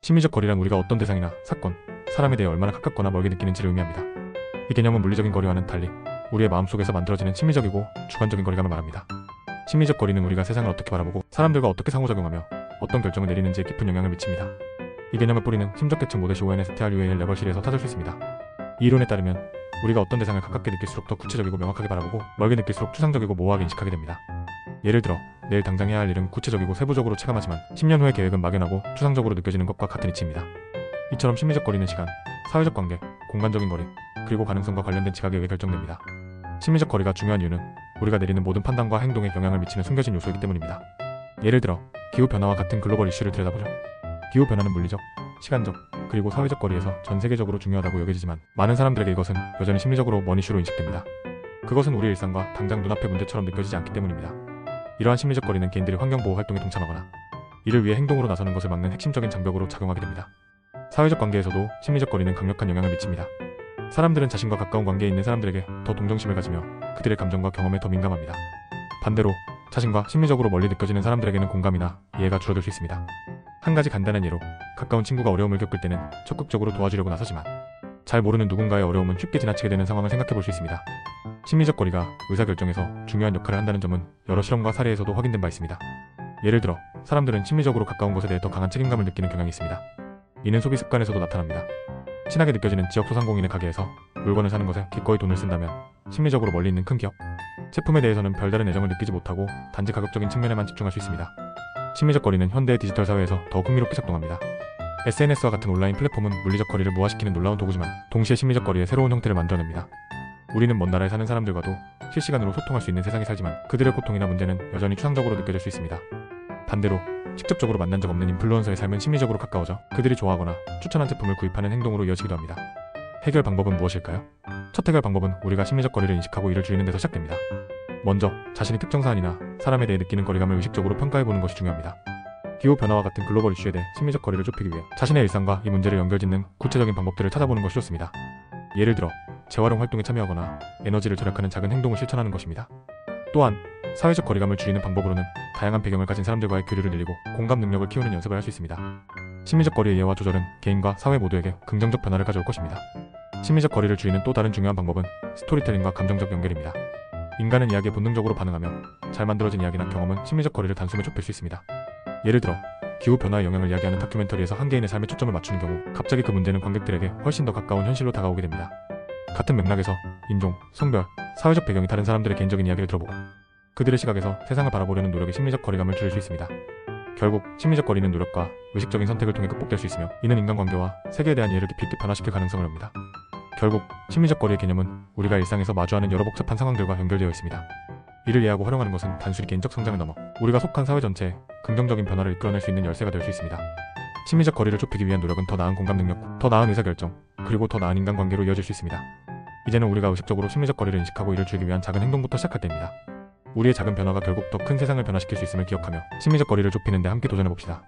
심리적 거리란 우리가 어떤 대상이나 사건, 사람에 대해 얼마나 가깝거나 멀게 느끼는지를 의미합니다. 이 개념은 물리적인 거리와는 달리 우리의 마음속에서 만들어지는 심리적이고 주관적인 거리감을 말합니다. 심리적 거리는 우리가 세상을 어떻게 바라보고 사람들과 어떻게 상호작용하며 어떤 결정을 내리는지에 깊은 영향을 미칩니다. 이 개념의 뿌리는 심적계층 모대시 ONSTRUAL 레벌실에서 찾을 수 있습니다. 이 이론에 따르면 우리가 어떤 대상을 가깝게 느낄수록 더 구체적이고 명확하게 바라보고 멀게 느낄수록 추상적이고 모호하게 인식하게 됩니다. 예를 들어 내일 당장 해야 할 일은 구체적이고 세부적으로 체감하지만 10년 후의 계획은 막연하고 추상적으로 느껴지는 것과 같은 이치입니다. 이처럼 심리적 거리는 시간, 사회적 관계, 공간적인 거리, 그리고 가능성과 관련된 지각에 의해 결정됩니다. 심리적 거리가 중요한 이유는 우리가 내리는 모든 판단과 행동에 영향을 미치는 숨겨진 요소이기 때문입니다. 예를 들어 기후변화와 같은 글로벌 이슈를 들여다보죠. 기후변화는 물리적, 시간적, 그리고 사회적 거리에서 전 세계적으로 중요하다고 여겨지지만 많은 사람들에게 이것은 여전히 심리적으로 먼 이슈로 인식됩니다. 그것은 우리 일상과 당장 눈앞의 문제처럼 느껴지지 않기 때문입니다. 이러한 심리적 거리는 개인들이 환경보호 활동에 동참하거나 이를 위해 행동으로 나서는 것을 막는 핵심적인 장벽으로 작용하게 됩니다. 사회적 관계에서도 심리적 거리는 강력한 영향을 미칩니다. 사람들은 자신과 가까운 관계에 있는 사람들에게 더 동정심을 가지며 그들의 감정과 경험에 더 민감합니다. 반대로 자신과 심리적으로 멀리 느껴지는 사람들에게는 공감이나 이해가 줄어들 수 있습니다. 한 가지 간단한 예로 가까운 친구가 어려움을 겪을 때는 적극적으로 도와주려고 나서지만 잘 모르는 누군가의 어려움은 쉽게 지나치게 되는 상황을 생각해 볼 수 있습니다. 심리적 거리가 의사결정에서 중요한 역할을 한다는 점은 여러 실험과 사례에서도 확인된 바 있습니다. 예를 들어 사람들은 심리적으로 가까운 것에 대해 더 강한 책임감을 느끼는 경향이 있습니다. 이는 소비 습관에서도 나타납니다. 친하게 느껴지는 지역 소상공인의 가게에서 물건을 사는 것에 기꺼이 돈을 쓴다면 심리적으로 멀리 있는 큰 기업, 제품에 대해서는 별다른 애정을 느끼지 못하고 단지 가격적인 측면에만 집중할 수 있습니다. 심리적 거리는 현대의 디지털 사회에서 더욱 흥미롭게 작동합니다. SNS와 같은 온라인 플랫폼은 물리적 거리를 무화시키는 놀라운 도구지만 동시에 심리적 거리의 새로운 형태를 만들어냅니다. 우리는 먼 나라에 사는 사람들과도 실시간으로 소통할 수 있는 세상에 살지만 그들의 고통이나 문제는 여전히 추상적으로 느껴질 수 있습니다. 반대로 직접적으로 만난 적 없는 인플루언서의 삶은 심리적으로 가까워져 그들이 좋아하거나 추천한 제품을 구입하는 행동으로 이어지기도 합니다. 해결 방법은 무엇일까요? 첫 해결 방법은 우리가 심리적 거리를 인식하고 이를 줄이는 데서 시작됩니다. 먼저 자신이 특정 사안이나 사람에 대해 느끼는 거리감을 의식적으로 평가해보는 것이 중요합니다. 기후변화와 같은 글로벌 이슈에 대해 심리적 거리를 좁히기 위해 자신의 일상과 이 문제를 연결짓는 구체적인 방법들을 찾아보는 것이 좋습니다. 예를 들어 재활용 활동에 참여하거나 에너지를 절약하는 작은 행동을 실천하는 것입니다. 또한 사회적 거리감을 줄이는 방법으로는 다양한 배경을 가진 사람들과의 교류를 늘리고 공감 능력을 키우는 연습을 할 수 있습니다. 심리적 거리의 이해와 조절은 개인과 사회 모두에게 긍정적 변화를 가져올 것입니다. 심리적 거리를 줄이는 또 다른 중요한 방법은 스토리텔링과 감정적 연결입니다. 인간은 이야기에 본능적으로 반응하며 잘 만들어진 이야기나 경험은 심리적 거리를 단숨에 좁힐 수 있습니다. 예를 들어 기후변화의 영향을 이야기하는 다큐멘터리에서 한 개인의 삶에 초점을 맞추는 경우 갑자기 그 문제는 관객들에게 훨씬 더 가까운 현실로 다가오게 됩니다. 같은 맥락에서 인종, 성별, 사회적 배경이 다른 사람들의 개인적인 이야기를 들어보고 그들의 시각에서 세상을 바라보려는 노력이 심리적 거리감을 줄일 수 있습니다. 결국 심리적 거리는 노력과 의식적인 선택을 통해 극복될 수 있으며 이는 인간관계와 세계에 대한 이해를 깊이 변화시킬 가능성을 엽니다. 결국 심리적 거리의 개념은 우리가 일상에서 마주하는 여러 복잡한 상황들과 연결되어 있습니다. 이를 이해하고 활용하는 것은 단순히 개인적 성장을 넘어 우리가 속한 사회 전체에 긍정적인 변화를 이끌어낼 수 있는 열쇠가 될 수 있습니다. 심리적 거리를 좁히기 위한 노력은 더 나은 공감 능력, 더 나은 의사결정, 그리고 더 나은 인간관계로 이어질 수 있습니다. 이제는 우리가 의식적으로 심리적 거리를 인식하고 이를 줄이기 위한 작은 행동부터 시작할 때입니다. 우리의 작은 변화가 결국 더 큰 세상을 변화시킬 수 있음을 기억하며 심리적 거리를 좁히는 데 함께 도전해봅시다.